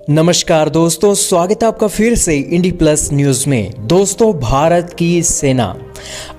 नमस्कार दोस्तों, स्वागत है आपका फिर से इंडी प्लस न्यूज में। दोस्तों, भारत की सेना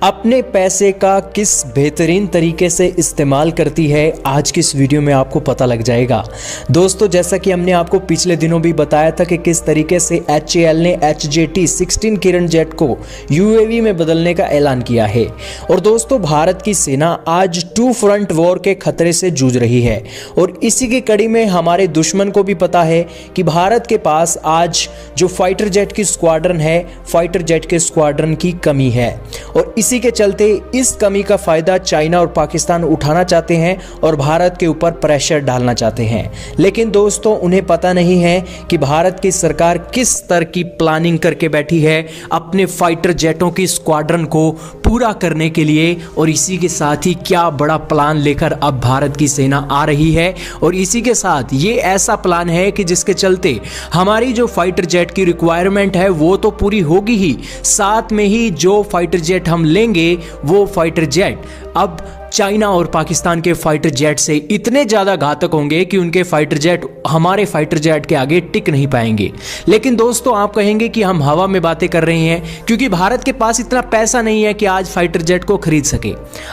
अपने पैसे का किस बेहतरीन तरीके से इस्तेमाल करती है, आज की इस वीडियो में आपको पता लग जाएगा। दोस्तों, जैसा कि हमने आपको पिछले दिनों भी बताया था कि किस तरीके से HAL ने HJT 16 किरण जेट को UAV में बदलने का ऐलान किया है। और दोस्तों, भारत की सेना आज 2 फ्रंट वॉर के खतरे से जूझ रही है और इसी की कड़ी में हमारे दुश्मन को भी पता है कि भारत के पास आज जो फाइटर जेट की स्क्वाड्रन है, फाइटर जेट के स्क्वाड्रन की कमी है और इसी के चलते इस कमी का फायदा चाइना और पाकिस्तान उठाना चाहते हैं और भारत के ऊपर प्रेशर डालना चाहते हैं। लेकिन दोस्तों, उन्हें पता नहीं है कि भारत की सरकार किस तरह की प्लानिंग करके बैठी है अपने फाइटर जेटों की स्क्वाड्रन को पूरा करने के लिए। और इसी के साथ ही क्या बड़ा प्लान लेकर अब भारत की सेना आ रही है और इसी के साथ ये ऐसा प्लान है कि जिसके चलते हमारी जो फाइटर जेट की रिक्वायरमेंट है वो तो पूरी होगी ही, साथ में ही जो फाइटर जेट हम लेंगे वो फाइटर जेट अब चाइना और पाकिस्तान के फाइटर जेट से इतने ज्यादा घातक होंगे कि उनके फाइटर जेट हमारे फाइटर जेट के आगे टिक नहीं पाएंगे। लेकिन दोस्तों, आप कहेंगे कि हम हवा में बातें कर रहे हैं क्योंकि भारत के पास इतना पैसा नहीं है कि आज फाइटर जेट को खरीद सके।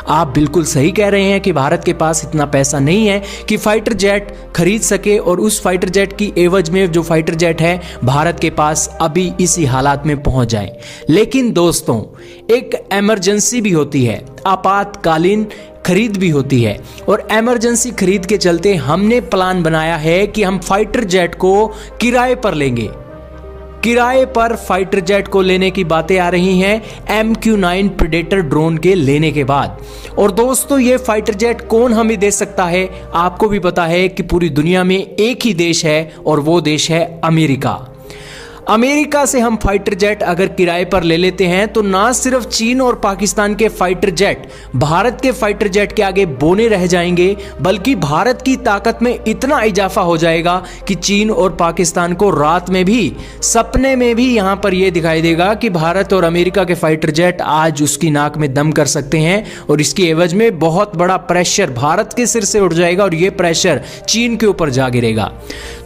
आप बिल्कुल सही कह रहे हैं कि भारत के पास इतना पैसा नहीं है कि फाइटर जेट खरीद सके और उस फाइटर जेट की एवज में जो फाइटर जेट है भारत के पास अभी इसी हालात में पहुंच जाए। लेकिन दोस्तों, एक इमरजेंसी भी होती है, आपातकालीन खरीद भी होती है और इमरजेंसी खरीद के चलते हमने प्लान बनाया है कि हम फाइटर जेट को किराए पर लेंगे। किराए पर फाइटर जेट को लेने की बातें आ रही हैं MQ-9 प्रेडेटर ड्रोन के लेने के बाद। और दोस्तों, ये फाइटर जेट कौन हमें दे सकता है? आपको भी पता है कि पूरी दुनिया में एक ही देश है और वो देश है अमेरिका। अमेरिका से हम फाइटर जेट अगर किराए पर ले लेते हैं तो ना सिर्फ चीन और पाकिस्तान के फाइटर जेट भारत के फाइटर जेट के आगे बोने रह जाएंगे, बल्कि भारत की ताकत में इतना इजाफा हो जाएगा कि चीन और पाकिस्तान को रात में भी, सपने में भी यहां पर यह दिखाई देगा कि भारत और अमेरिका के फाइटर जेट आज उसकी नाक में दम कर सकते हैं और इसकी एवज में बहुत बड़ा प्रेशर भारत के सिर से उठ जाएगा और यह प्रेशर चीन के ऊपर जा गिरेगा।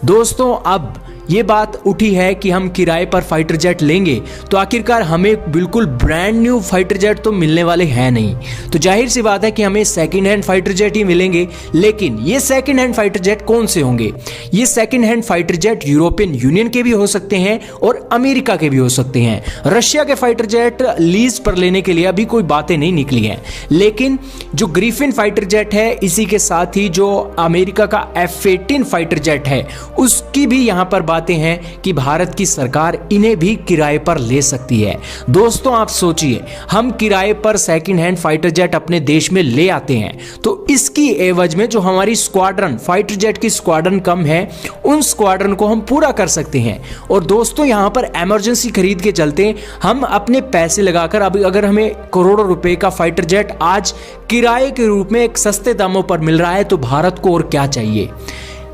दोस्तों, अब ये बात उठी है कि हम किराए पर फाइटर जेट लेंगे तो आखिरकार हमें बिल्कुल ब्रांड न्यू फाइटर जेट तो मिलने वाले हैं नहीं, तो जाहिर सी बात है कि हमें सेकंड हैंड फाइटर जेट ही मिलेंगे। लेकिन ये सेकंड हैंड फाइटर जेट कौन से होंगे? ये second hand fighter jet European union के भी हो सकते हैं और अमेरिका के भी हो सकते हैं। रशिया के फाइटर जेट लीज पर लेने के लिए अभी कोई बातें नहीं निकली हैं, लेकिन जो ग्रिफिन फाइटर जेट है, इसी के साथ ही जो अमेरिका का F-18 फाइटर जेट है, उसकी भी यहां पर हैं कि भारत की सरकार इन्हें भी किराए पर ले सकती है। दोस्तों, आप सोचिए, हम किराए पर सेकंड हैंड फाइटर जेट अपने देश में ले आते हैं तो इसकी एवज में जो हमारी स्क्वाड्रन, फाइटर जेट की स्क्वाड्रन कम है, उन स्क्वाड्रन को हम पूरा कर सकते हैं। और दोस्तों, यहां पर इमरजेंसी खरीद के चलते हम अपने पैसे लगाकर अब अगर हमें करोड़ों रुपए का फाइटर जेट आज किराए के रूप में एक सस्ते दामों पर मिल रहा है तो भारत को और क्या चाहिए?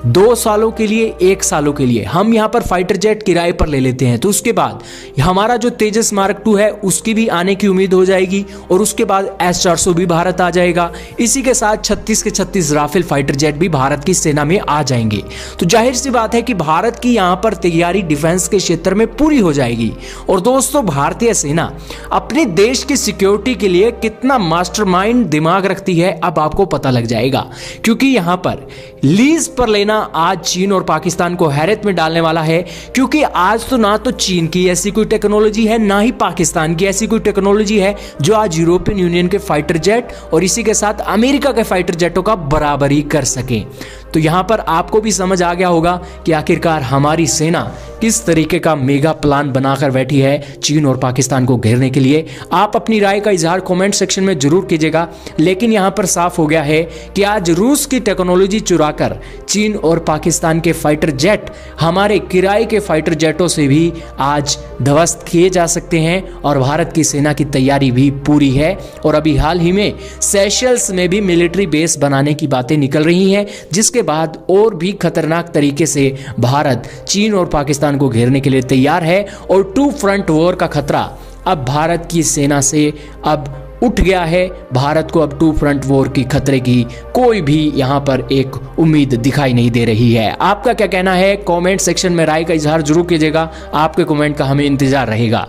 2 सालों के लिए, 1 सालों के लिए हम यहां पर फाइटर जेट किराए पर ले लेते हैं तो उसके बाद हमारा जो तेजस मार्क 2 है उसकी भी आने की उम्मीद हो जाएगी और उसके बाद S-400 भी भारत आ जाएगा। इसी के साथ 36 के 36 राफेल फाइटर जेट भी भारत की सेना में आ जाएंगे। तो जाहिर सी बात है कि भारत की यहां पर तैयारी डिफेंस के क्षेत्र में पूरी हो जाएगी। और दोस्तों, भारतीय सेना अपने देश की सिक्योरिटी के लिए कितना मास्टरमाइंड दिमाग रखती है अब आपको पता लग जाएगा, क्योंकि यहां पर लीज पर लेना आज चीन और पाकिस्तान को हैरत में डालने वाला है। क्योंकि आज तो ना तो चीन की ऐसी कोई टेक्नोलॉजी है, ना ही पाकिस्तान की ऐसी कोई टेक्नोलॉजी है जो आज यूरोपियन यूनियन के फाइटर जेट और इसी के साथ अमेरिका के फाइटर जेटों का बराबरी कर सके। तो यहां पर आपको भी समझ आ गया होगा कि आखिरकार हमारी सेना किस तरीके का मेगा प्लान बनाकर बैठी है चीन और पाकिस्तान को घेरने के लिए। आप अपनी राय का इजहार कमेंट सेक्शन में जरूर कीजिएगा। लेकिन यहां पर साफ हो गया है कि आज रूस की टेक्नोलॉजी चुराकर चीन और पाकिस्तान के फाइटर जेट हमारे किराए के फाइटर जेटों से भी आज ध्वस्त किए जा सकते हैं और भारत की सेना की तैयारी भी पूरी है। और अभी हाल ही में सेशल्स में भी मिलिट्री बेस बनाने की बातें निकल रही हैं, जिसके बाद और भी खतरनाक तरीके से भारत चीन और पाकिस्तान को घेरने के लिए तैयार है और 2 फ्रंट वॉर का खतरा अब भारत की सेना से अब उठ गया है। भारत को अब टू फ्रंट वॉर की खतरे की कोई भी यहाँ पर एक उम्मीद दिखाई नहीं दे रही है। आपका क्या कहना है? कमेंट सेक्शन में राय का इजहार जरूर कीजिएगा। आपके कमेंट का हमें इंतजार रहेगा।